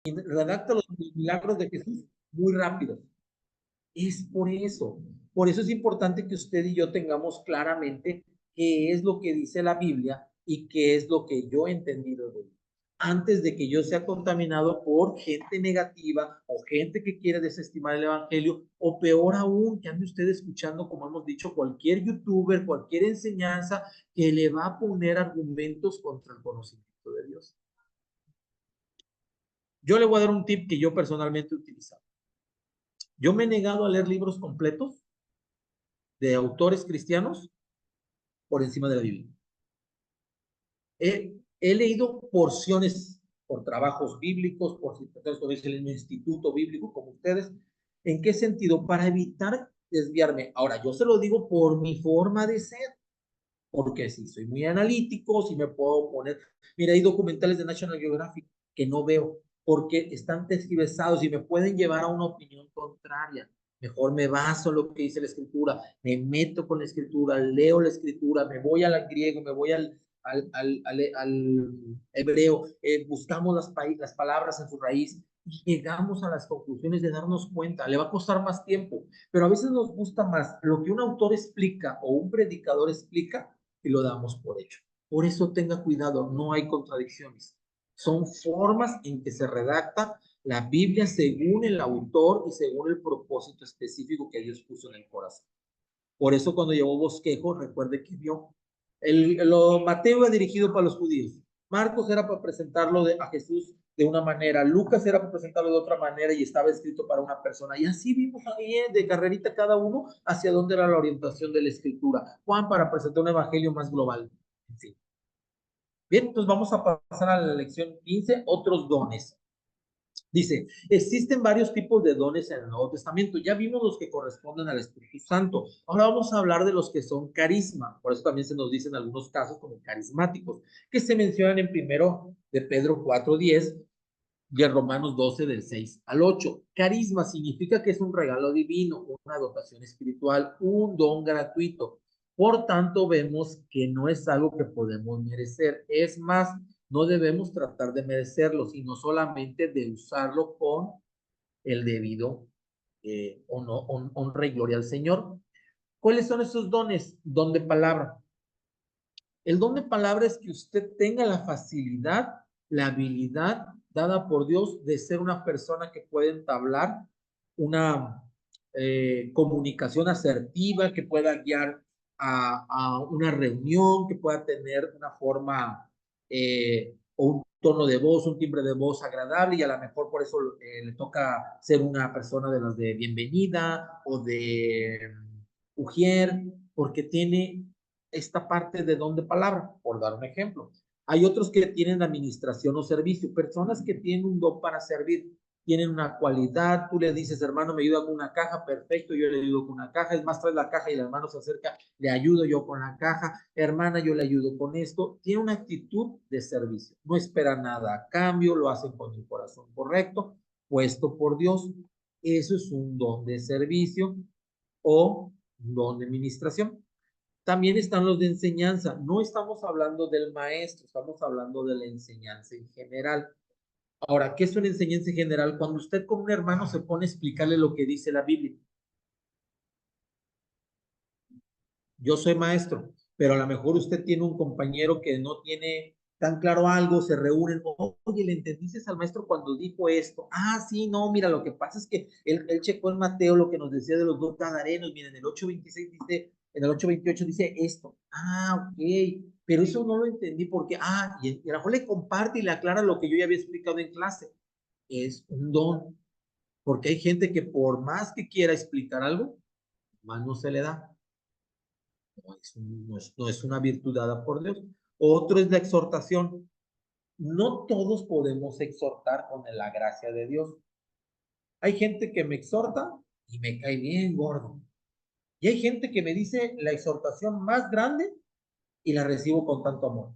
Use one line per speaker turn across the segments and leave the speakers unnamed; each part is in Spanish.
redacta los milagros de Jesús muy rápido. Es por eso es importante que usted y yo tengamos claramente qué es lo que dice la Biblia y qué es lo que yo he entendido de ella, antes de que yo sea contaminado por gente negativa o gente que quiere desestimar el Evangelio, o peor aún, que ande usted escuchando, como hemos dicho, cualquier youtuber, cualquier enseñanza que le va a poner argumentos contra el conocimiento de Dios. Yo le voy a dar un tip que yo personalmente he utilizado. Yo me he negado a leer libros completos de autores cristianos por encima de la Biblia. He leído porciones por trabajos bíblicos, por situaciones en el instituto bíblico, como ustedes. ¿En qué sentido? Para evitar desviarme. Ahora, yo se lo digo por mi forma de ser, porque si soy muy analítico, si me puedo poner. Mira, hay documentales de National Geographic que no veo porque están tergiversados y me pueden llevar a una opinión contraria. Mejor me baso en lo que dice la escritura, me meto con la escritura, leo la escritura, me voy al griego, me voy al hebreo, buscamos las palabras en su raíz y llegamos a las conclusiones de darnos cuenta. Le va a costar más tiempo, pero a veces nos gusta más lo que un autor explica o un predicador explica y lo damos por hecho. Por eso tenga cuidado, no hay contradicciones. Son formas en que se redacta la Biblia según el autor y según el propósito específico que Dios puso en el corazón. Por eso cuando llevó bosquejo, recuerde que vio. Mateo era dirigido para los judíos. Marcos era para presentarlo a Jesús de una manera. Lucas era para presentarlo de otra manera y estaba escrito para una persona. Y así vimos ahí de carrerita cada uno hacia dónde era la orientación de la escritura. Juan para presentar un evangelio más global. En fin. Bien, entonces vamos a pasar a la lección 15, otros dones. Dice, existen varios tipos de dones en el Nuevo Testamento. Ya vimos los que corresponden al Espíritu Santo. Ahora vamos a hablar de los que son carisma. Por eso también se nos dice en algunos casos como carismáticos, que se mencionan en primero de Pedro 4:10 y en Romanos 12 del 6 al 8. Carisma significa que es un regalo divino, una dotación espiritual, un don gratuito. Por tanto, vemos que no es algo que podemos merecer. Es más, no debemos tratar de merecerlo, sino solamente de usarlo con el debido honra y gloria al Señor. ¿Cuáles son esos dones? Don de palabra. El don de palabra es que usted tenga la facilidad, la habilidad dada por Dios de ser una persona que puede entablar una comunicación asertiva, que pueda guiar a una reunión, que pueda tener una forma o un tono de voz, un timbre de voz agradable y a lo mejor por eso le toca ser una persona de las de bienvenida o de ujier, porque tiene esta parte de don de palabra, por dar un ejemplo. Hay otros que tienen administración o servicio, personas que tienen un don para servir, tienen una cualidad, tú le dices, hermano, me ayuda con una caja, perfecto, yo le ayudo con una caja, es más, trae la caja y el hermano se acerca, le ayudo yo con la caja, hermana, yo le ayudo con esto, tiene una actitud de servicio, no espera nada a cambio, lo hacen con el corazón correcto, puesto por Dios, eso es un don de servicio o un don de administración. También están los de enseñanza. No estamos hablando del maestro, estamos hablando de la enseñanza en general. Ahora, ¿qué es una enseñanza en general? Cuando usted con un hermano se pone a explicarle lo que dice la Biblia. Yo soy maestro, pero a lo mejor usted tiene un compañero que no tiene tan claro algo, se reúnen, oye, ¿le entendiste al maestro cuando dijo esto? Ah, sí, no, mira, lo que pasa es que él checó en Mateo lo que nos decía de los dos gadarenos, miren, en el 8:26 dice, en el 8:28 dice esto. Ah, ok, pero eso no lo entendí porque, y a lo mejor le comparte y le aclara lo que yo ya había explicado en clase. Es un don, porque hay gente que por más que quiera explicar algo, más no se le da. No es una virtud dada por Dios. Otro es la exhortación. No todos podemos exhortar con la gracia de Dios. Hay gente que me exhorta y me cae bien gordo. Y hay gente que me dice la exhortación más grande y la recibo con tanto amor.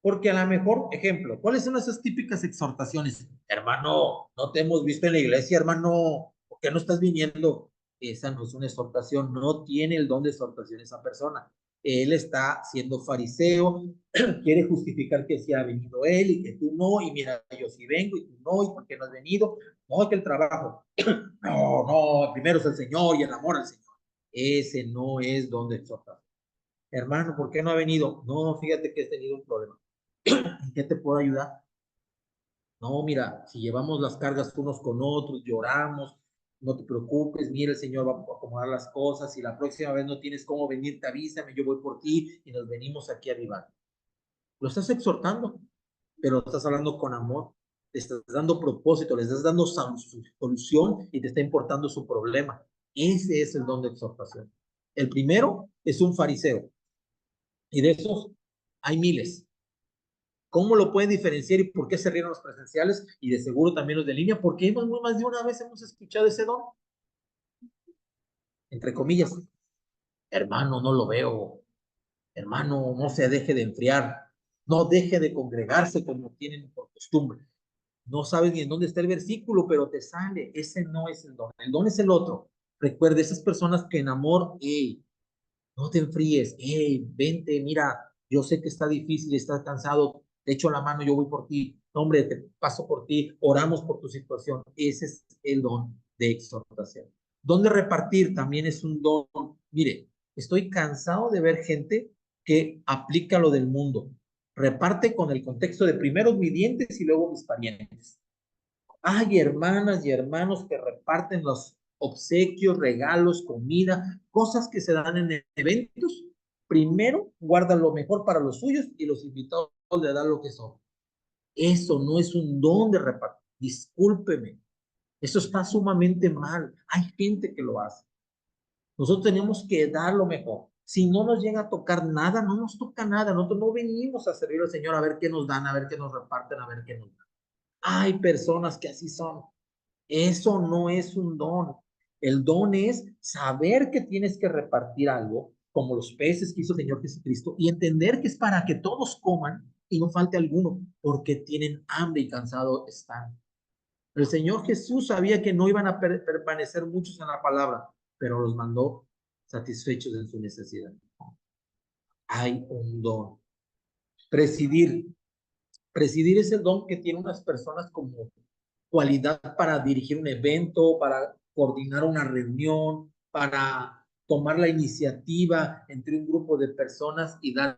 Porque a lo mejor, ejemplo, ¿cuáles son esas típicas exhortaciones? Hermano, no te hemos visto en la iglesia, hermano, ¿por qué no estás viniendo? Esa no es una exhortación, no tiene el don de exhortación esa persona. Él está siendo fariseo, quiere justificar que sí ha venido él y que tú no, y mira, yo sí vengo y tú no, y por qué no has venido. No, es que el trabajo. No, no, primero es el Señor y el amor al Señor. Ese no es don de exhortación. Hermano, ¿por qué no ha venido? No, fíjate que he tenido un problema. ¿En qué te puedo ayudar? No, mira, si llevamos las cargas unos con otros, lloramos, no te preocupes, mira, el Señor va a acomodar las cosas. Si la próxima vez no tienes cómo venir, te avísame, yo voy por ti y nos venimos aquí a Vivar. Lo estás exhortando, pero estás hablando con amor, te estás dando propósito, le estás dando solución y te está importando su problema. Ese es el don de exhortación. El primero es un fariseo y de esos hay miles. ¿Cómo lo pueden diferenciar y por qué se rieron los presenciales y de seguro también los de línea? Porque más de una vez hemos escuchado ese don, entre comillas. Hermano, no lo veo. Hermano, no se deje de enfriar. No deje de congregarse como tienen por costumbre. No sabes ni en dónde está el versículo, pero te sale. Ese no es el don. El don es el otro. Recuerde, esas personas que en amor, hey, no te enfríes, hey, vente, mira, yo sé que está difícil, estás cansado, te echo la mano, yo voy por ti, hombre, te paso por ti, oramos por tu situación. Ese es el don de exhortación. Don de repartir también es un don. Mire, estoy cansado de ver gente que aplica lo del mundo. Reparte con el contexto de primero mis dientes y luego mis parientes. Hay hermanas y hermanos que reparten los obsequios, regalos, comida, cosas que se dan en eventos. Primero guardan lo mejor para los suyos y los invitados le dan lo que son. Eso no es un don de repartir. Discúlpeme. Eso está sumamente mal. Hay gente que lo hace. Nosotros tenemos que dar lo mejor. Si no nos llega a tocar nada, no nos toca nada. Nosotros no venimos a servir al Señor a ver qué nos dan, a ver qué nos reparten, a ver qué nos dan. Hay personas que así son. Eso no es un don. El don es saber que tienes que repartir algo, como los peces que hizo el Señor Jesucristo, y entender que es para que todos coman y no falte alguno, porque tienen hambre y cansado están. El Señor Jesús sabía que no iban a permanecer muchos en la palabra, pero los mandó satisfechos en su necesidad. Hay un don. Presidir. Presidir es el don que tienen unas personas como cualidad para dirigir un evento, para coordinar una reunión, para tomar la iniciativa entre un grupo de personas y dar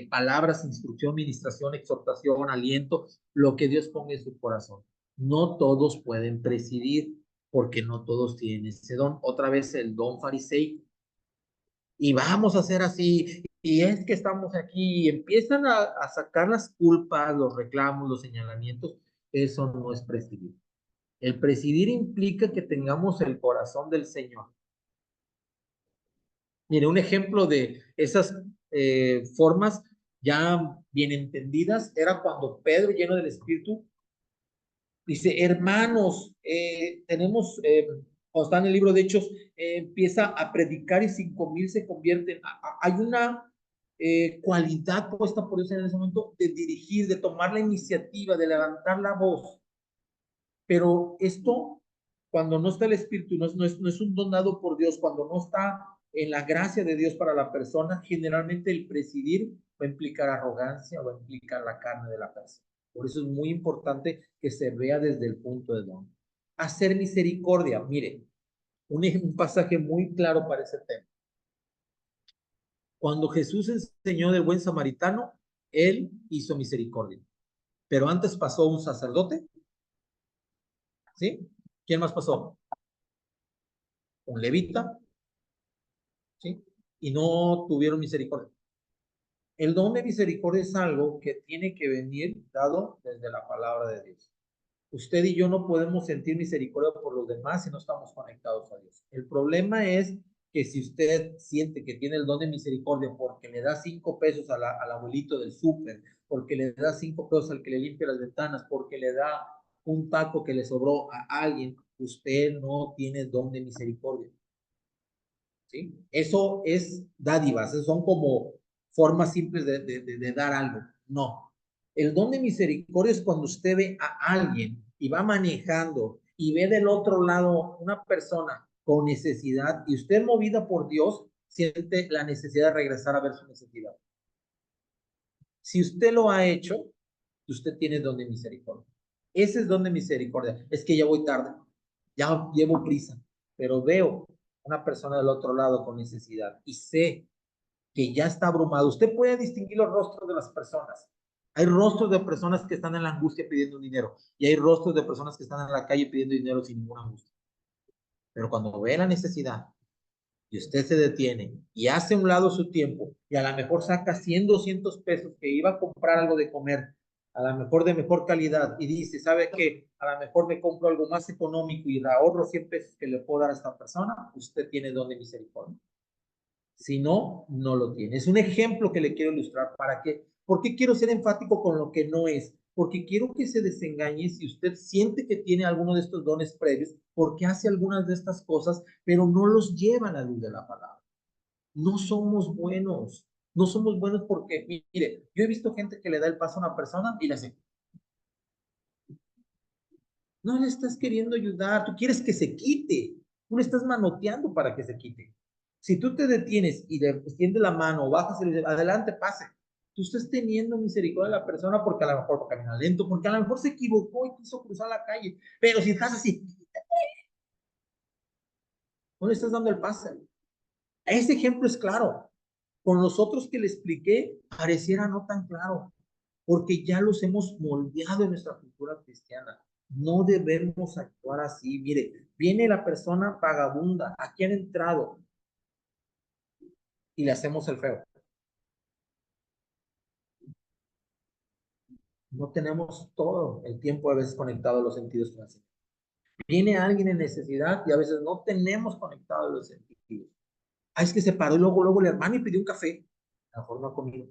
palabras, instrucción, ministración, exhortación, aliento, lo que Dios ponga en su corazón. No todos pueden presidir porque no todos tienen ese don. Otra vez el don fariseico. Y vamos a hacer así, y es que estamos aquí, y empiezan a sacar las culpas, los reclamos, los señalamientos. Eso no es presidir. El presidir implica que tengamos el corazón del Señor. Mire, un ejemplo de esas formas ya bien entendidas era cuando Pedro, lleno del Espíritu, dice, hermanos, tenemos, cuando está en el libro de Hechos, empieza a predicar y 5,000 se convierten. Hay una cualidad puesta por Dios en ese momento de dirigir, de tomar la iniciativa, de levantar la voz. Pero esto, cuando no está el Espíritu, no es un don dado por Dios, cuando no está en la gracia de Dios para la persona, generalmente el presidir va a implicar arrogancia, va a implicar la carne de la persona. Por eso es muy importante que se vea desde el punto de don. Hacer misericordia. Mire, un pasaje muy claro para ese tema. Cuando Jesús enseñó del buen samaritano, él hizo misericordia. Pero antes pasó un sacerdote, ¿sí? ¿Quién más pasó? Un levita, ¿sí? Y no tuvieron misericordia. El don de misericordia es algo que tiene que venir dado desde la palabra de Dios. Usted y yo no podemos sentir misericordia por los demás si no estamos conectados a Dios. El problema es que si usted siente que tiene el don de misericordia porque le da 5 pesos al abuelito del súper, porque le da 5 pesos al que le limpia las ventanas, porque le da un taco que le sobró a alguien, usted no tiene don de misericordia. ¿Sí? Eso es dádivas, son como formas simples de dar algo. No. El don de misericordia es cuando usted ve a alguien y va manejando y ve del otro lado una persona con necesidad y usted movida por Dios, siente la necesidad de regresar a ver su necesidad. Si usted lo ha hecho, usted tiene don de misericordia. Ese es don de misericordia. Es que ya voy tarde, ya llevo prisa, pero veo una persona del otro lado con necesidad y sé que ya está abrumado. Usted puede distinguir los rostros de las personas. Hay rostros de personas que están en la angustia pidiendo dinero y hay rostros de personas que están en la calle pidiendo dinero sin ninguna angustia. Pero cuando ve la necesidad y usted se detiene y hace a un lado su tiempo y a lo mejor saca 100, 200 pesos que iba a comprar algo de comer, a lo mejor de mejor calidad y dice, ¿sabe qué? A lo mejor me compro algo más económico y ahorro 100 pesos que le puedo dar a esta persona, usted tiene don de misericordia. Si no, no lo tiene. Es un ejemplo que le quiero ilustrar para que, ¿por qué quiero ser enfático con lo que no es? Porque quiero que se desengañe si usted siente que tiene alguno de estos dones previos, porque hace algunas de estas cosas, pero no los lleva a la luz de la palabra. No somos buenos. No somos buenos porque, mire, yo he visto gente que le da el paso a una persona y le hace, no le estás queriendo ayudar, tú quieres que se quite, tú le estás manoteando para que se quite. Si tú te detienes y le extiendes la mano o bajas y le dices, adelante, pase, tú estás teniendo misericordia de la persona porque a lo mejor camina lento, porque a lo mejor se equivocó y quiso cruzar la calle, pero si estás así, no le estás dando el pase. Ese ejemplo es claro. Con los otros que le expliqué, pareciera no tan claro, porque ya los hemos moldeado en nuestra cultura cristiana. No debemos actuar así. Mire, viene la persona vagabunda, aquí han entrado y le hacemos el feo. No tenemos todo el tiempo a veces conectado a los sentidos con así. Viene alguien en necesidad y a veces no tenemos conectados los sentidos. Ay, es que se paró y luego el hermano y pidió un café. A lo mejor no ha comido.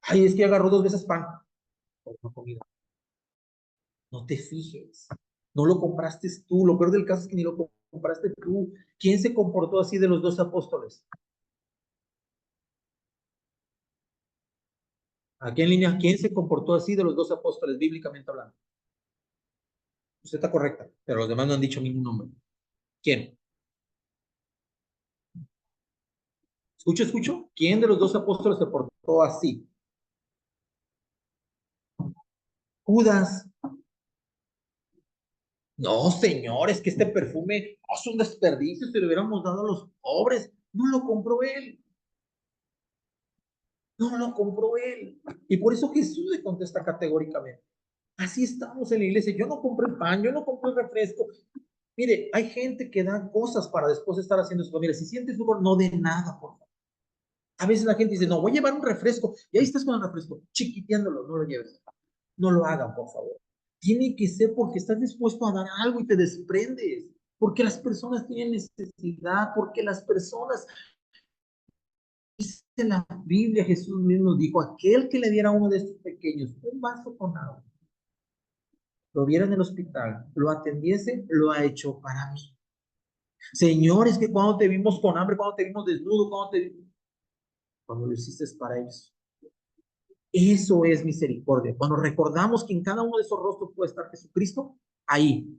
Ay, es que agarró 2 veces pan. A lo mejor no ha comido. No te fijes. No lo compraste tú. Lo peor del caso es que ni lo compraste tú. ¿Quién se comportó así de los 12 apóstoles? Aquí en línea, ¿quién se comportó así de los 12 apóstoles, bíblicamente hablando? Usted está correcta, pero los demás no han dicho ningún nombre. ¿Quién? Escucho. ¿Quién de los 12 apóstoles se portó así? Judas. No, señor, es que este perfume es un desperdicio, se lo hubiéramos dado a los pobres. No lo compró él. No lo compró él. Y por eso Jesús le contesta categóricamente. Así estamos en la iglesia. Yo no compré pan, yo no compré refresco. Mire, hay gente que da cosas para después estar haciendo eso. Mire, si sientes dolor, no de nada, por favor. A veces la gente dice, no, voy a llevar un refresco. Y ahí estás con el refresco, chiquiteándolo, no lo lleves. No lo hagan, por favor. Tiene que ser porque estás dispuesto a dar algo y te desprendes. Porque las personas tienen necesidad, porque las personas, dice la Biblia, Jesús mismo dijo, aquel que le diera a uno de estos pequeños un vaso con agua, lo viera en el hospital, lo atendiese, lo ha hecho para mí. Señores, que cuando te vimos con hambre, cuando te vimos desnudo, cuando lo hiciste para ellos. Eso es misericordia. Cuando recordamos que en cada uno de esos rostros puede estar Jesucristo, ahí,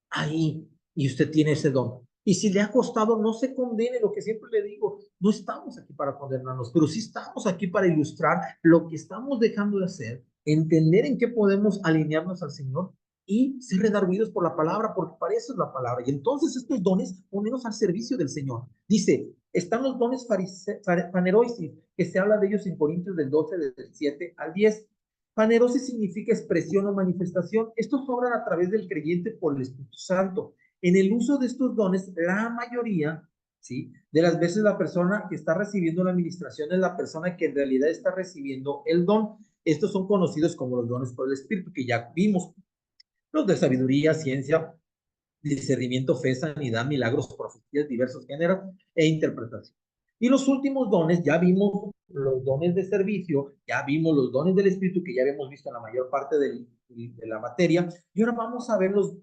ahí, y usted tiene ese don. Y si le ha costado, no se condene, lo que siempre le digo, no estamos aquí para condenarnos, pero sí estamos aquí para ilustrar lo que estamos dejando de hacer, entender en qué podemos alinearnos al Señor y ser redarguidos por la palabra, porque para eso es la palabra. Y entonces estos dones, ponernos al servicio del Señor. Dice, están los dones fanerosis, que se habla de ellos en Corintios del 12, del 7 al 10. Fanerosis significa expresión o manifestación. Estos obran a través del creyente por el Espíritu Santo. En el uso de estos dones, la mayoría, ¿sí?, de las veces la persona que está recibiendo la administración es la persona que en realidad está recibiendo el don. Estos son conocidos como los dones por el Espíritu, que ya vimos. Los de sabiduría, ciencia, discernimiento, fe, sanidad, milagros, profecías, diversos géneros e interpretación. Y los últimos dones, ya vimos los dones de servicio, ya vimos los dones del Espíritu, que ya habíamos visto en la mayor parte de la materia, y ahora vamos a ver los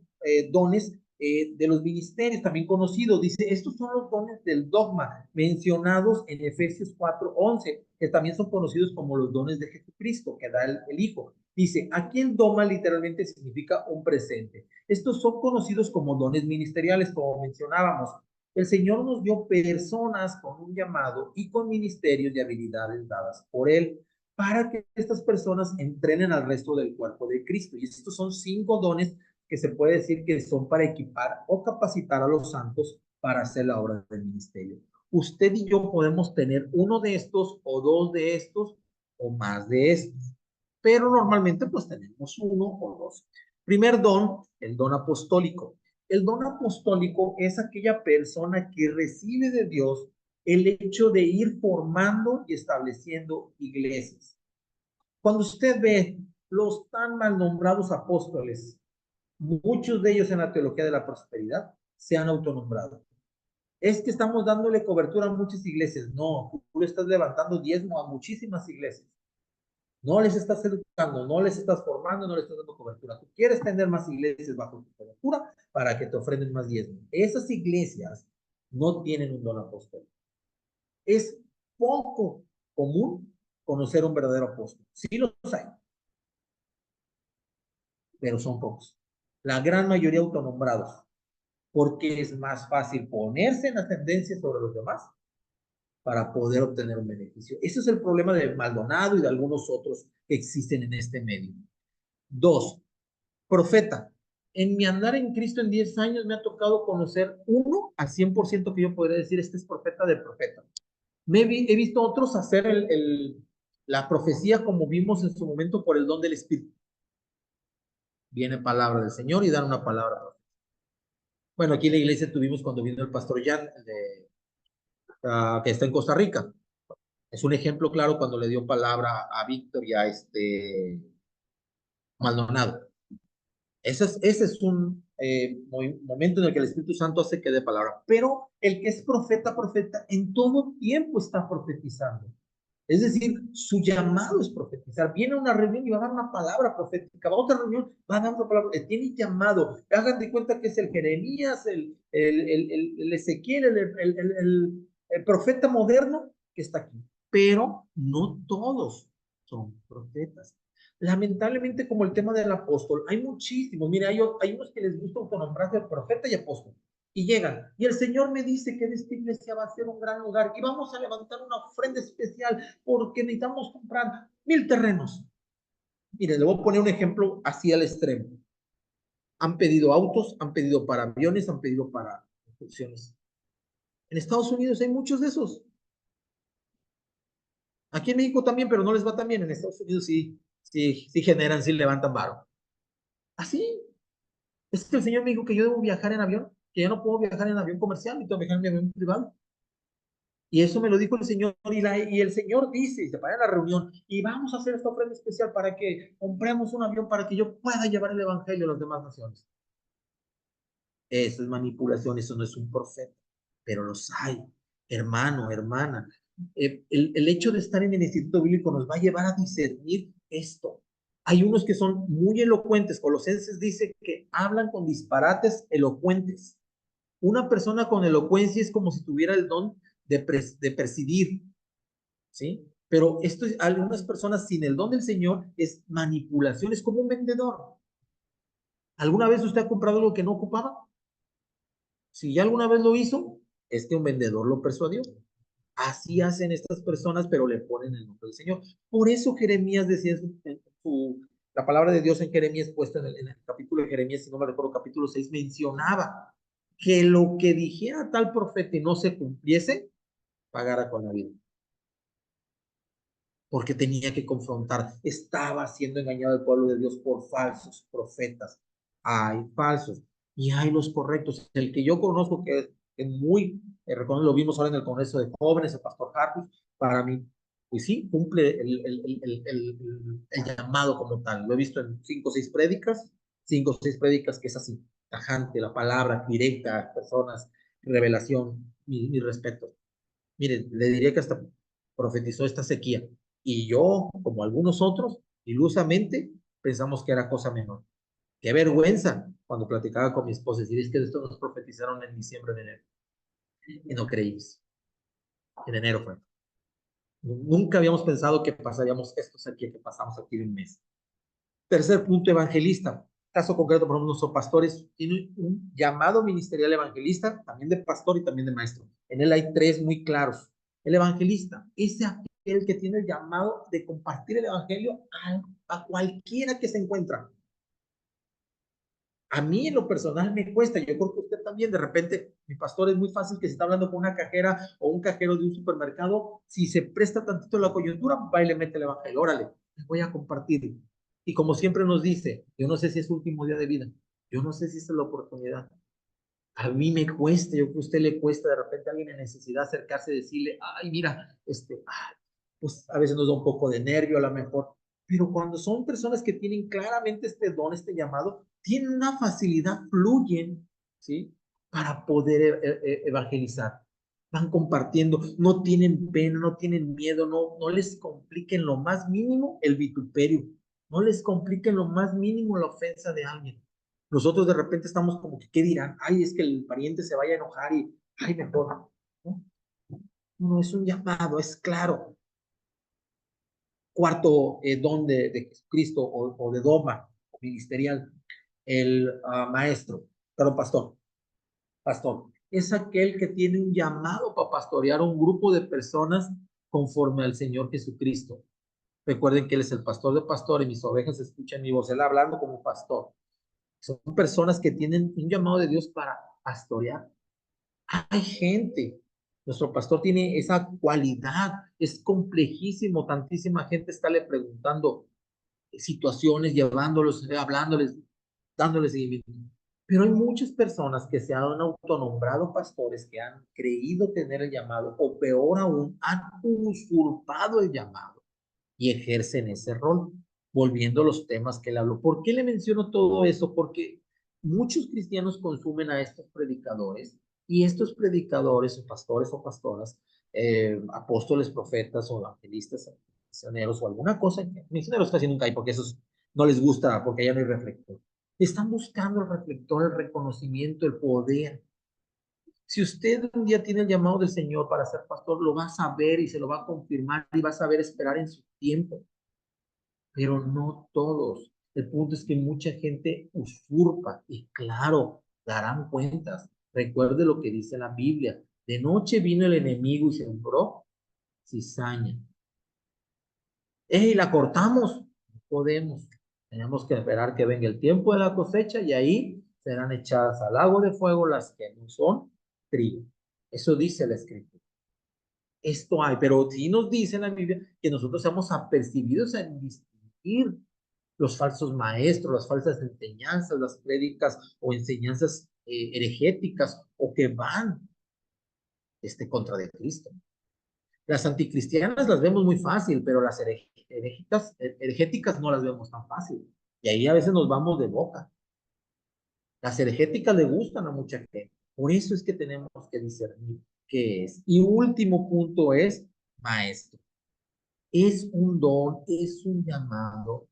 dones de los ministerios, también conocidos. Dice, estos son los dones del dogma, mencionados en Efesios 4:11, que también son conocidos como los dones de Jesucristo, que da el Hijo. Dice, aquí el dogma literalmente significa un presente. Estos son conocidos como dones ministeriales, como mencionábamos. El Señor nos dio personas con un llamado y con ministerios y habilidades dadas por Él para que estas personas entrenen al resto del cuerpo de Cristo. Y estos son 5 dones que se puede decir que son para equipar o capacitar a los santos para hacer la obra del ministerio. Usted y yo podemos tener uno de estos o 2 de estos o más de estos, pero normalmente pues tenemos 1 o 2. Primer don, el don apostólico. El don apostólico es aquella persona que recibe de Dios el hecho de ir formando y estableciendo iglesias. Cuando usted ve los tan mal nombrados apóstoles, muchos de ellos en la teología de la prosperidad se han autonombrado. Es que estamos dándole cobertura a muchas iglesias. No, tú le estás levantando diezmo a muchísimas iglesias. No les estás educando, no les estás formando, no les estás dando cobertura. Tú quieres tener más iglesias bajo tu cobertura para que te ofrenden más diezmo. Esas iglesias no tienen un don apostólico. Es poco común conocer un verdadero apóstol. Sí los hay, pero son pocos. La gran mayoría autonombrados, porque es más fácil ponerse en ascendencia sobre los demás para poder obtener un beneficio. Ese es el problema de Maldonado y de algunos otros que existen en este medio. 2, profeta. En mi andar en Cristo en 10 años me ha tocado conocer uno al 100% que yo podría decir, este es profeta de profeta. He visto otros hacer la profecía como vimos en su momento por el don del Espíritu. Viene palabra del Señor y dan una palabra. Bueno, aquí en la iglesia tuvimos cuando vino el pastor Jan, que está en Costa Rica. Es un ejemplo claro cuando le dio palabra a Víctor y a Maldonado. Ese es un momento en el que el Espíritu Santo hace que dé palabra. Pero el que es profeta, profeta, en todo tiempo está profetizando. Es decir, su llamado es profetizar. Viene a una reunión y va a dar una palabra profética. Va a otra reunión, va a dar otra palabra. Tiene llamado. Hagan de cuenta que es el Jeremías, el Ezequiel, el profeta moderno que está aquí. Pero no todos son profetas. Lamentablemente, como el tema del apóstol, hay muchísimos. Mira, hay unos que les gusta autonombrarse de profeta y apóstol. Y llegan, y el Señor me dice que de esta iglesia va a ser un gran lugar y vamos a levantar una ofrenda especial porque necesitamos comprar 1000 terrenos. Mire, le voy a poner un ejemplo así al extremo. Han pedido autos, han pedido para aviones, han pedido para construcciones. En Estados Unidos hay muchos de esos. Aquí en México también, pero no les va tan bien. En Estados Unidos sí generan, sí levantan varo. Así. Es que el Señor me dijo que yo debo viajar en avión, que ya no puedo viajar en avión comercial, ni tengo que viajar en mi avión privado. Y eso me lo dijo el Señor, y el Señor dice, y se para en la reunión, y vamos a hacer esta ofrenda especial para que compremos un avión para que yo pueda llevar el evangelio a las demás naciones. Eso es manipulación, eso no es un profeta, pero los hay, hermano, hermana. El hecho de estar en el instituto bíblico nos va a llevar a discernir esto. Hay unos que son muy elocuentes. Colosenses dice que hablan con disparates elocuentes. Una persona con elocuencia es como si tuviera el don de presidir, ¿sí? Pero esto, algunas personas sin el don del Señor es manipulación, es como un vendedor. ¿Alguna vez usted ha comprado algo que no ocupaba? Si ya alguna vez lo hizo, es que un vendedor lo persuadió. Así hacen estas personas, pero le ponen el nombre del Señor. Por eso Jeremías decía la palabra de Dios en Jeremías, puesta en el capítulo de Jeremías, si no me recuerdo, capítulo 6, mencionaba que lo que dijera tal profeta y no se cumpliese, pagara con la vida. Porque tenía que confrontar. Estaba siendo engañado el pueblo de Dios por falsos profetas. Hay falsos y hay los correctos. El que yo conozco que es muy, lo vimos ahora en el Congreso de Jóvenes, el pastor Hartus, para mí, pues sí, cumple el llamado como tal. Lo he visto en 5 o 6 prédicas que es así, tajante, la palabra directa, personas, revelación, mi respeto. Mire, le diría que hasta profetizó esta sequía. Y yo, como algunos otros, ilusamente pensamos que era cosa menor. Qué vergüenza cuando platicaba con mi esposa, decir, es que esto nos profetizaron en diciembre, en enero. Y no creímos. En enero fue. Nunca habíamos pensado que pasaríamos estos aquí, que pasamos aquí de un mes. Tercer punto, evangelista. caso concreto, por ejemplo, nuestro pastor tiene un llamado ministerial evangelista, también de pastor y también de maestro. En él hay tres muy claros. El evangelista es aquel que tiene el llamado de compartir el evangelio a cualquiera que se encuentra. A mí en lo personal me cuesta, yo creo que usted también, de repente, mi pastor, es muy fácil que se está hablando con una cajera o un cajero de un supermercado, si se presta tantito la coyuntura, va y le mete el evangelio, órale, les voy a compartir. Y como siempre nos dice, yo no sé si es su último día de vida, yo no sé si esta es la oportunidad. A mí me cuesta, yo creo que a usted le cuesta de repente a alguien en necesidad acercarse y decirle, ay, mira, pues a veces nos da un poco de nervio a lo mejor, pero cuando son personas que tienen claramente este don, este llamado, tienen una facilidad, fluyen, ¿sí? Para poder evangelizar. Van compartiendo, no tienen pena, no tienen miedo, no les compliquen lo más mínimo el vituperio, no les compliquen lo más mínimo la ofensa de alguien. Nosotros de repente estamos como que, ¿qué dirán? Ay, es que el pariente se vaya a enojar y, ay, mejor. No, no es un llamado, es claro. Cuarto don de Jesucristo o de doma ministerial, el maestro, pero pastor, es aquel que tiene un llamado para pastorear un grupo de personas conforme al Señor Jesucristo. Recuerden que Él es el pastor de pastores, mis ovejas escuchan mi voz, Él hablando como pastor. Son personas que tienen un llamado de Dios para pastorear. Hay gente, nuestro pastor tiene esa cualidad, es complejísimo, tantísima gente está le preguntando situaciones, llevándolos, hablándoles, dándoles seguimiento. Pero hay muchas personas que se han autonombrado pastores, que han creído tener el llamado, o peor aún, han usurpado el llamado y ejercen ese rol, volviendo a los temas que él habló. ¿Por qué le menciono todo eso? Porque muchos cristianos consumen a estos predicadores y estos predicadores o pastores o pastoras, apóstoles, profetas o evangelistas, misioneros o alguna cosa, misioneros casi nunca hay porque esos no les gusta, porque ya no hay reflector. Están buscando el reflector, el reconocimiento, el poder. Si usted un día tiene el llamado del Señor para ser pastor, lo va a saber y se lo va a confirmar y va a saber esperar en su tiempo, pero no todos. El punto es que mucha gente usurpa y claro, darán cuentas. Recuerde lo que dice la Biblia. De noche vino el enemigo y sembró cizaña. ¡Ey, la cortamos! No podemos. Tenemos que esperar que venga el tiempo de la cosecha y ahí serán echadas al lago de fuego las que no son trigo. Eso dice la Escritura. Esto hay, pero sí nos dice la Biblia que nosotros seamos apercibidos en distinguir los falsos maestros, las falsas enseñanzas, las prédicas o enseñanzas heregéticas o que van contra de Cristo. Las anticristianas las vemos muy fácil, pero las heregéticas no las vemos tan fácil. Y ahí a veces nos vamos de boca. Las heregéticas le gustan a mucha gente. Por eso es que tenemos que discernir qué es. Y último punto es maestro. Es un don, es un llamado.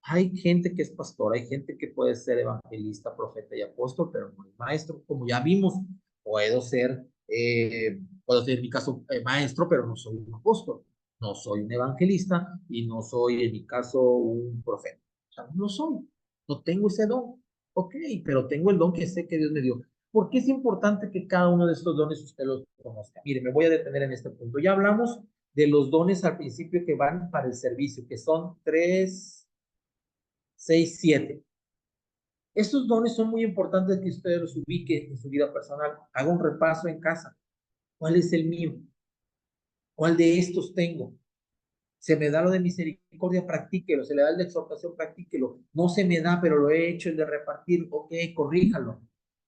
Hay gente que es pastor, hay gente que puede ser evangelista, profeta y apóstol, pero no es maestro. Como ya vimos, puedo ser en mi caso maestro, pero no soy un apóstol. No soy un evangelista y no soy en mi caso un profeta. O sea, no lo soy. No tengo ese don. Ok, pero tengo el don que sé que Dios me dio. ¿Por qué es importante que cada uno de estos dones usted los conozca? Mire, me voy a detener en este punto. Ya hablamos de los dones al principio que van para el servicio, que son 3, 6, 7. Estos dones son muy importantes que ustedes los ubiquen en su vida personal. Haga un repaso en casa. ¿Cuál es el mío? ¿Cuál de estos tengo? Se me da lo de misericordia, practíquelo. Se le da el de exhortación, practíquelo. No se me da, pero lo he hecho, el de repartir, ok, corríjalo.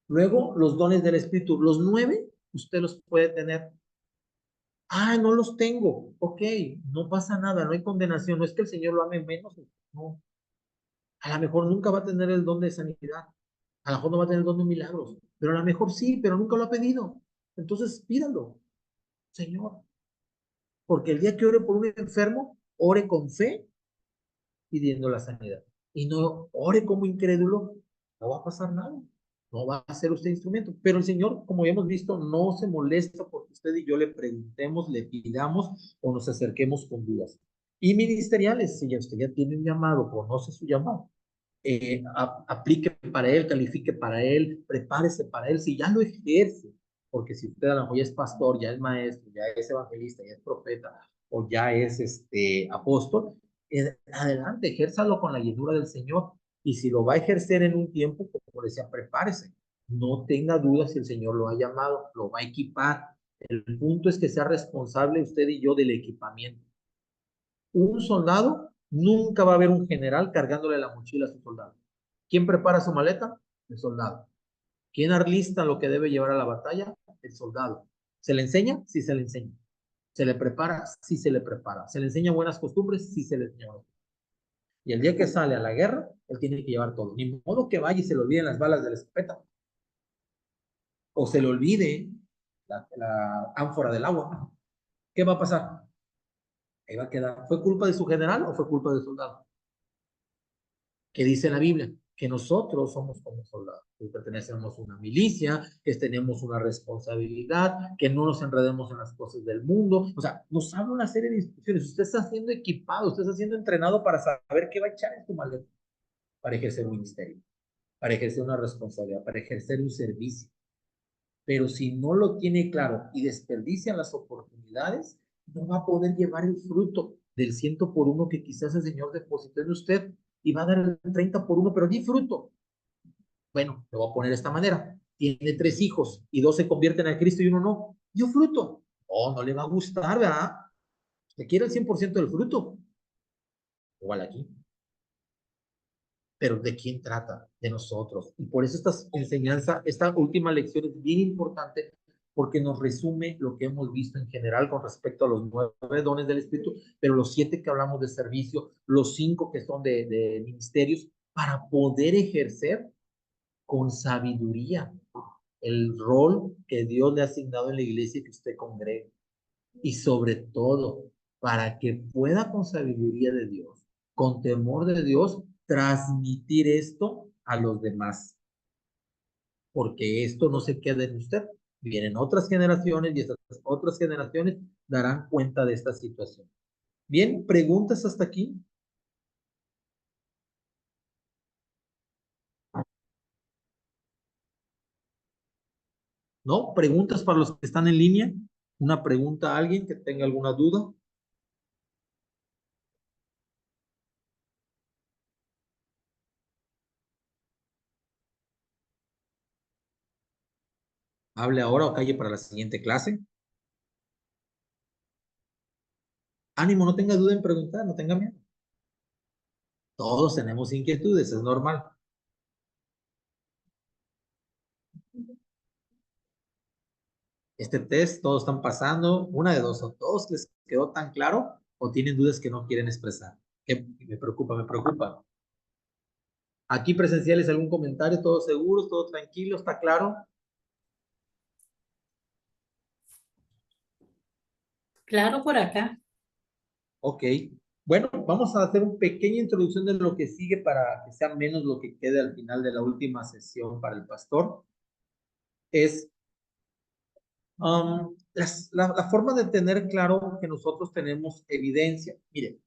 Luego, los dones del Espíritu. Los 9, usted los puede tener. Ah, no los tengo. Ok, no pasa nada, no hay condenación. No es que el Señor lo ame menos. No. A lo mejor nunca va a tener el don de sanidad. A lo mejor no va a tener el don de milagros. Pero a lo mejor sí, pero nunca lo ha pedido. Entonces, pídalo, Señor. Porque el día que ore por un enfermo, ore con fe pidiendo la sanidad. Y no ore como incrédulo, no va a pasar nada. No va a ser usted instrumento. Pero el Señor, como ya hemos visto, no se molesta porque usted y yo le preguntemos, le pidamos o nos acerquemos con dudas. Y ministeriales, si ya usted ya tiene un llamado, conoce su llamado. aplique para él, califique para él, prepárese para él, si ya lo ejerce, porque si usted a lo mejor ya es pastor, ya es maestro, ya es evangelista, ya es profeta, o ya es apóstol, adelante, ejérzalo con la llenura del Señor, y si lo va a ejercer en un tiempo, como decía, prepárese, no tenga dudas si el Señor lo ha llamado, lo va a equipar, el punto es que sea responsable usted y yo del equipamiento. Un soldado, nunca va a haber un general cargándole la mochila a su soldado. ¿Quién prepara su maleta? El soldado. ¿Quién arlista lo que debe llevar a la batalla? El soldado. ¿Se le enseña? Sí se le enseña. ¿Se le prepara? Sí se le prepara. ¿Se le enseña buenas costumbres? Sí se le enseña. Y el día que sale a la guerra, él tiene que llevar todo. Ni modo que vaya y se le olviden las balas de la escopeta. O se le olvide la ánfora del agua. ¿Qué va a pasar? Ahí va a quedar. ¿Fue culpa de su general o fue culpa del soldado? ¿Qué dice la Biblia? Que nosotros somos como soldados, que pertenecemos a una milicia, que tenemos una responsabilidad, que no nos enredemos en las cosas del mundo. O sea, nos habla una serie de instrucciones. Usted está siendo equipado, usted está siendo entrenado para saber qué va a echar en su maleta, para ejercer un ministerio, para ejercer una responsabilidad, para ejercer un servicio. Pero si no lo tiene claro y desperdicia las oportunidades, no va a poder llevar el fruto del 100 por 1 que quizás el Señor depositó en usted y va a dar el 30 por 1, pero ni fruto. Bueno, lo voy a poner de esta manera. Tiene 3 hijos y 2 se convierten a Cristo y uno no. Dio fruto. Oh, no le va a gustar, ¿verdad? Le quiere el 100% del fruto. Igual aquí. Pero ¿de quién trata? De nosotros. Y por eso esta enseñanza, esta última lección es bien importante porque nos resume lo que hemos visto en general con respecto a los 9 dones del Espíritu, pero los 7 que hablamos de servicio, los 5 que son de ministerios, para poder ejercer con sabiduría el rol que Dios le ha asignado en la iglesia que usted congregue. Y sobre todo, para que pueda con sabiduría de Dios, con temor de Dios, transmitir esto a los demás. Porque esto no se queda en usted. Vienen otras generaciones y estas otras generaciones darán cuenta de esta situación. Bien, preguntas hasta aquí. ¿No? Preguntas para los que están en línea. Una pregunta a alguien que tenga alguna duda. Hable ahora o calle para la siguiente clase. Ánimo, no tenga duda en preguntar, no tenga miedo. Todos tenemos inquietudes, es normal. Este test, todos están pasando, una de dos, o todos les quedó tan claro o tienen dudas que no quieren expresar. Que me preocupa, me preocupa. Aquí presenciales, algún comentario, todos seguros, todo tranquilo, ¿está claro?
Claro, por acá.
Ok. Bueno, vamos a hacer una pequeña introducción de lo que sigue para que sea menos lo que quede al final de la última sesión para el pastor. Es la forma de tener claro que nosotros tenemos evidencia. Mire,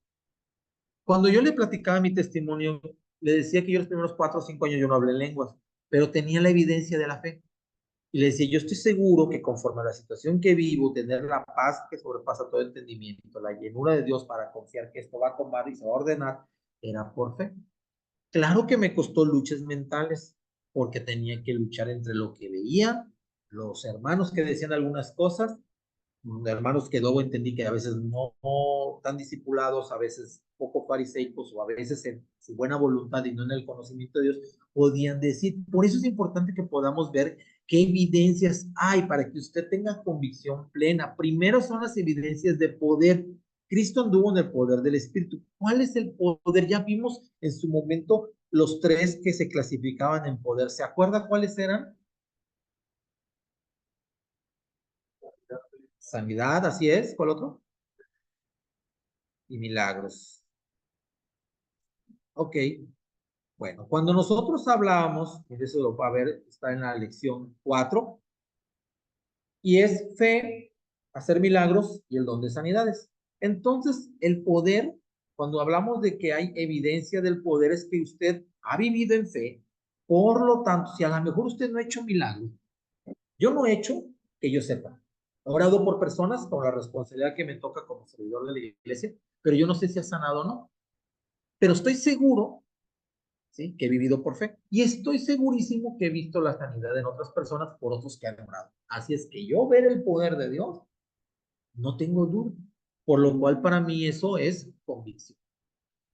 cuando yo le platicaba mi testimonio, le decía que yo los primeros 4 o 5 años yo no hablé lenguas, pero tenía la evidencia de la fe. Y le decía, yo estoy seguro que conforme a la situación que vivo, tener la paz que sobrepasa todo entendimiento, la llenura de Dios para confiar que esto va a tomar y se va a ordenar, era por fe. Claro que me costó luchas mentales, porque tenía que luchar entre lo que veía, los hermanos que decían algunas cosas, hermanos que luego entendí que a veces no tan discipulados, a veces poco fariseicos o a veces en su buena voluntad y no en el conocimiento de Dios, podían decir. Por eso es importante que podamos ver qué evidencias hay para que usted tenga convicción plena. Primero son las evidencias de poder. Cristo anduvo en el poder del Espíritu. ¿Cuál es el poder? Ya vimos en su momento los 3 que se clasificaban en poder. ¿Se acuerda cuáles eran? Sanidad, así es. ¿Cuál otro? Y milagros. Ok, bueno, cuando nosotros hablábamos, y eso lo va a ver, está en la lección 4, y es fe, hacer milagros y el don de sanidades. Entonces, el poder Cuando hablamos de que hay evidencia del poder, es que usted ha vivido en fe. Por lo tanto, si a lo mejor usted no ha hecho milagros, yo no he hecho que yo sepa. He orado por personas con la responsabilidad que me toca como servidor de la iglesia, pero yo no sé si ha sanado o no. Pero estoy seguro, ¿sí?, que he vivido por fe. Y estoy segurísimo que he visto la sanidad en otras personas por otros que han orado. Así es que yo ver el poder de Dios, no tengo duda. Por lo cual para mí eso es convicción.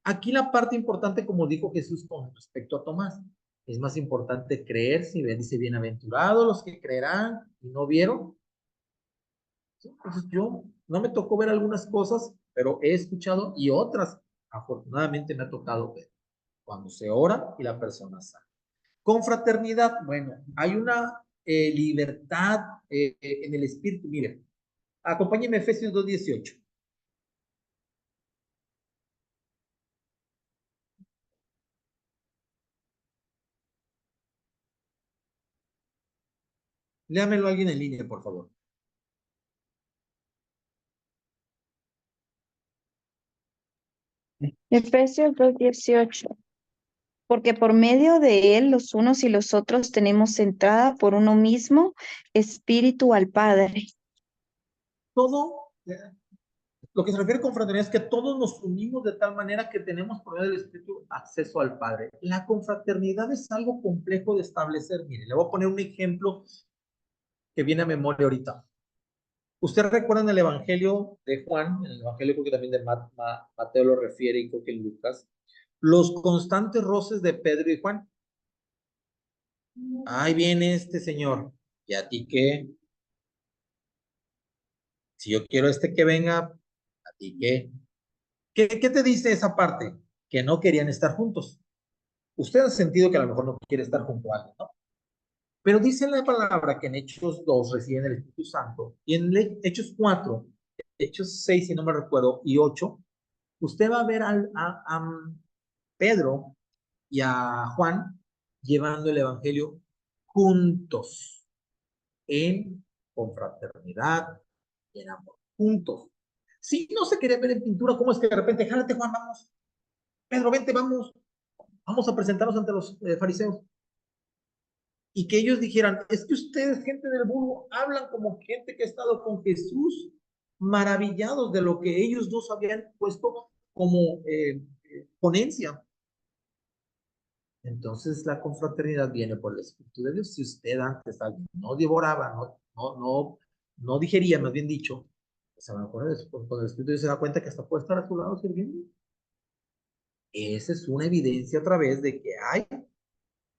Aquí la parte importante, como dijo Jesús con respecto a Tomás, es más importante creer, si dice, bienaventurados los que creerán y no vieron. Entonces yo no me tocó ver algunas cosas, pero he escuchado y otras, afortunadamente me ha tocado ver, cuando se ora y la persona sana. Con fraternidad, bueno, hay una libertad en el espíritu. Miren, acompáñenme a Efesios 2:18. Léamelo alguien en línea, por favor.
Efesios 2:18. Porque por medio de él los unos y los otros tenemos entrada por uno mismo espíritu al Padre.
Todo, lo que se refiere con fraternidad es que todos nos unimos de tal manera que tenemos por medio del Espíritu acceso al Padre. La confraternidad es algo complejo de establecer. Mire, le voy a poner un ejemplo que viene a memoria ahorita. Usted recuerda en el Evangelio de Juan, en el Evangelio creo que también de Mateo lo refiere y creo que en Lucas, los constantes roces de Pedro y Juan. Ahí viene este señor, ¿y a ti qué? Si yo quiero que venga, ¿a ti qué? ¿Qué te dice esa parte? Que no querían estar juntos. Usted ha sentido que a lo mejor no quiere estar junto a alguien, ¿no? Pero dice la palabra que en Hechos 2 reciben el Espíritu Santo y en Hechos 4, Hechos 6, si no me recuerdo, y 8, usted va a ver a Pedro y a Juan llevando el Evangelio juntos, en confraternidad, en amor, juntos. Si no se quería ver en pintura, ¿cómo es que de repente, jálate Juan, vamos, Pedro, vente, vamos a presentarnos ante los fariseos? Y que ellos dijeran, es que ustedes, gente del vulgo, hablan como gente que ha estado con Jesús, maravillados de lo que ellos dos habían puesto como ponencia. Entonces la confraternidad viene por el Espíritu de Dios. Si usted antes no devoraba, no digería, más bien dicho, pues a lo mejor después, con el Espíritu de Dios se da cuenta que hasta puede estar a su lado sirviendo. Esa es una evidencia a través de que hay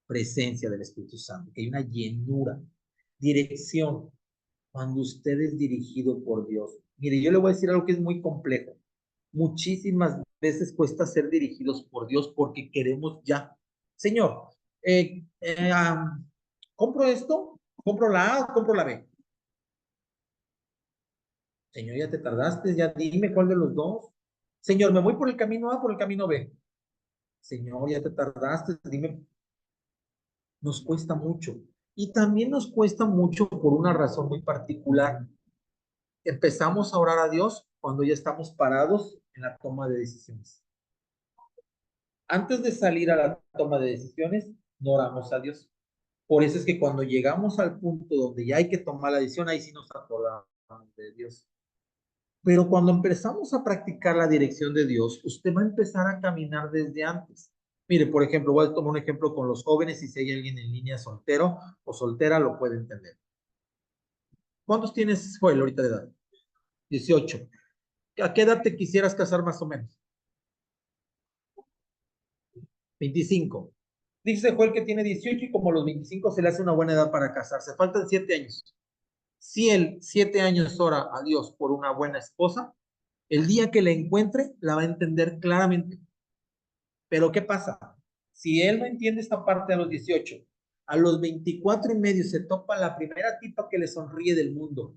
presencia del Espíritu Santo, que hay una llenura, dirección, cuando usted es dirigido por Dios. Mire, yo le voy a decir algo que es muy complejo. Muchísimas veces cuesta ser dirigidos por Dios porque queremos ya. Señor, ¿compro esto? ¿Compro la A o compro la B? Señor, ya te tardaste, ya dime cuál de los dos. Señor, ¿me voy por el camino A o por el camino B? Señor, ya te tardaste, dime. Nos cuesta mucho. Y también nos cuesta mucho por una razón muy particular. Empezamos a orar a Dios cuando ya estamos parados en la toma de decisiones. Antes de salir a la toma de decisiones, no oramos a Dios. Por eso es que cuando llegamos al punto donde ya hay que tomar la decisión, ahí sí nos acordamos de Dios. Pero cuando empezamos a practicar la dirección de Dios, usted va a empezar a caminar desde antes. Mire, por ejemplo, voy a tomar un ejemplo con los jóvenes y si hay alguien en línea soltero o soltera, lo puede entender. ¿Cuántos tienes, Joel, ahorita de edad? 18. ¿A qué edad te quisieras casar más o menos? 25. Dice Joel que tiene 18 y como a los 25 se le hace una buena edad para casarse. Faltan 7 años. Si él 7 años ora a Dios por una buena esposa, el día que la encuentre la va a entender claramente. Pero ¿qué pasa? Si él no entiende esta parte a los 18, a los 24 y medio se topa la primera tipa que le sonríe del mundo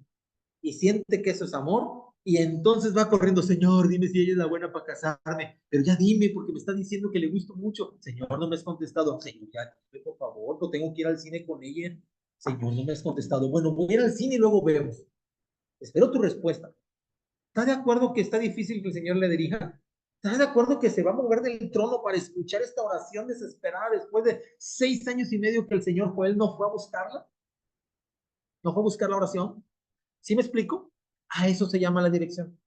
y siente que eso es amor, y entonces va corriendo, Señor, dime si ella es la buena para casarme, pero ya dime, porque me está diciendo que le gusto mucho. Señor, no me has contestado. Señor, ya, por favor, no tengo que ir al cine con ella. Señor, no me has contestado. Bueno, voy a ir al cine y luego vemos. Espero tu respuesta. ¿Está de acuerdo que está difícil que el Señor le dirija? ¿Estás de acuerdo que se va a mover del trono para escuchar esta oración desesperada después de 6 años y medio que el señor Joel no fue a buscarla? ¿No fue a buscar la oración? ¿Sí me explico? A eso se llama la dirección.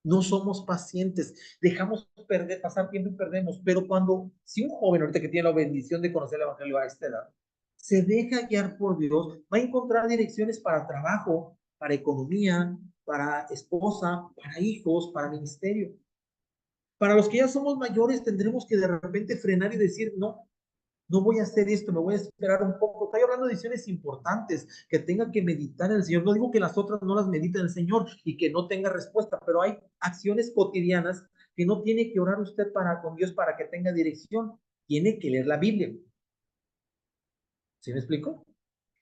No somos pacientes, dejamos perder, pasar tiempo y perdemos. Pero si un joven ahorita que tiene la bendición de conocer el Evangelio a esta edad, se deja guiar por Dios, va a encontrar direcciones para trabajo, para economía, para esposa, para hijos, para ministerio. Para los que ya somos mayores, tendremos que de repente frenar y decir, no, no voy a hacer esto, me voy a esperar un poco. Estoy hablando de decisiones importantes que tenga que meditar en el Señor. No digo que las otras no las medite en el Señor y que no tenga respuesta, pero hay acciones cotidianas que no tiene que orar usted con Dios para que tenga dirección. Tiene que leer la Biblia. ¿Sí me explico?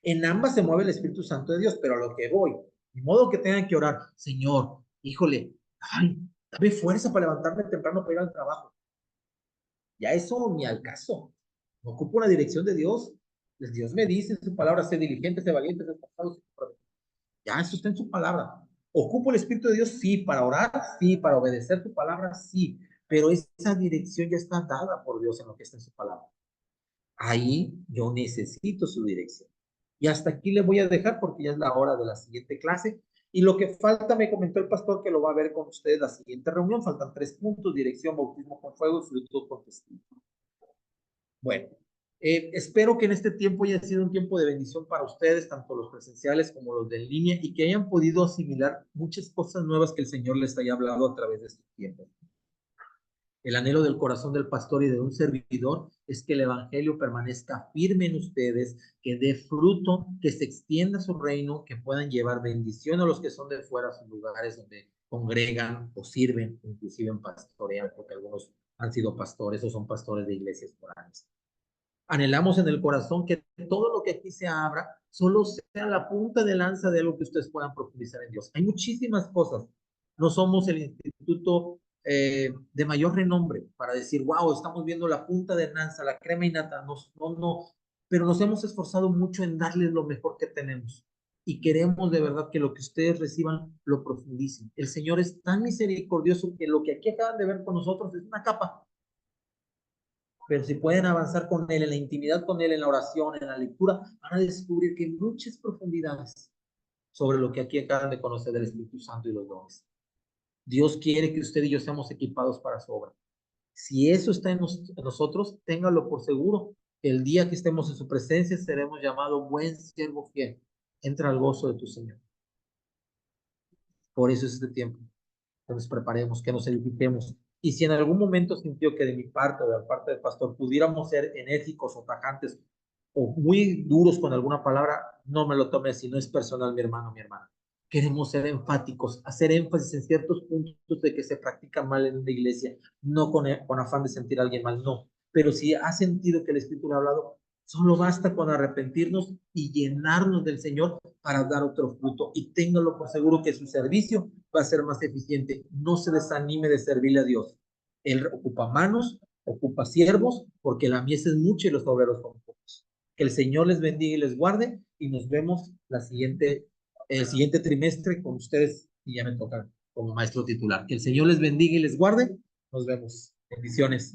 En ambas se mueve el Espíritu Santo de Dios, pero a lo que voy, de modo que tengan que orar, Señor, híjole, ay, dame fuerza para levantarme temprano para ir al trabajo. Ya eso ni al caso. No ocupo una dirección de Dios. Dios me dice en su palabra, sé diligente, sé valiente, sé esforzado. Ya eso está en su palabra. ¿Ocupo el Espíritu de Dios? Sí. ¿Para orar? Sí. ¿Para obedecer su palabra? Sí. Pero esa dirección ya está dada por Dios en lo que está en su palabra. Ahí yo necesito su dirección. Y hasta aquí le voy a dejar porque ya es la hora de la siguiente clase. Y lo que falta, me comentó el pastor que lo va a ver con ustedes la siguiente reunión. Faltan 3 puntos: dirección, bautismo con fuego y frutos con testigo. Bueno, espero que en este tiempo haya sido un tiempo de bendición para ustedes, tanto los presenciales como los de en línea, y que hayan podido asimilar muchas cosas nuevas que el Señor les haya hablado a través de este tiempo. El anhelo del corazón del pastor y de un servidor es que el Evangelio permanezca firme en ustedes, que dé fruto, que se extienda su reino, que puedan llevar bendición a los que son de fuera, a sus lugares donde congregan o sirven, inclusive en pastorean, porque algunos han sido pastores o son pastores de iglesias foráneas. Anhelamos en el corazón que todo lo que aquí se abra solo sea la punta de lanza de algo que ustedes puedan profundizar en Dios. Hay muchísimas cosas. No somos el instituto de mayor renombre para decir, wow, estamos viendo la punta de lanza, la crema innata. No, pero nos hemos esforzado mucho en darles lo mejor que tenemos. Y queremos de verdad que lo que ustedes reciban lo profundicen. El Señor es tan misericordioso que lo que aquí acaban de ver con nosotros es una capa. Pero si pueden avanzar con Él, en la intimidad con Él, en la oración, en la lectura, van a descubrir que hay muchas profundidades sobre lo que aquí acaban de conocer del Espíritu Santo y los dones. Dios quiere que usted y yo seamos equipados para su obra. Si eso está en nosotros, téngalo por seguro. El día que estemos en su presencia, seremos llamados buen siervo fiel. Entra al gozo de tu Señor. Por eso es este tiempo. Que nos preparemos, que nos edifiquemos. Y si en algún momento sintió que de mi parte o de la parte del pastor pudiéramos ser enérgicos o tajantes o muy duros con alguna palabra, no me lo tome así, no es personal, mi hermano, mi hermana. Queremos ser enfáticos, hacer énfasis en ciertos puntos de que se practica mal en una iglesia, no con afán de sentir a alguien mal, no. Pero si ha sentido que el Espíritu le ha hablado, solo basta con arrepentirnos y llenarnos del Señor para dar otro fruto. Y téngalo por seguro que su servicio va a ser más eficiente. No se desanime de servirle a Dios. Él ocupa manos, ocupa siervos, porque la mies es mucha y los obreros son pocos. Que el Señor les bendiga y les guarde, y nos vemos el siguiente trimestre con ustedes, y ya me toca como maestro titular. Que el Señor les bendiga y les guarde. Nos vemos. Bendiciones.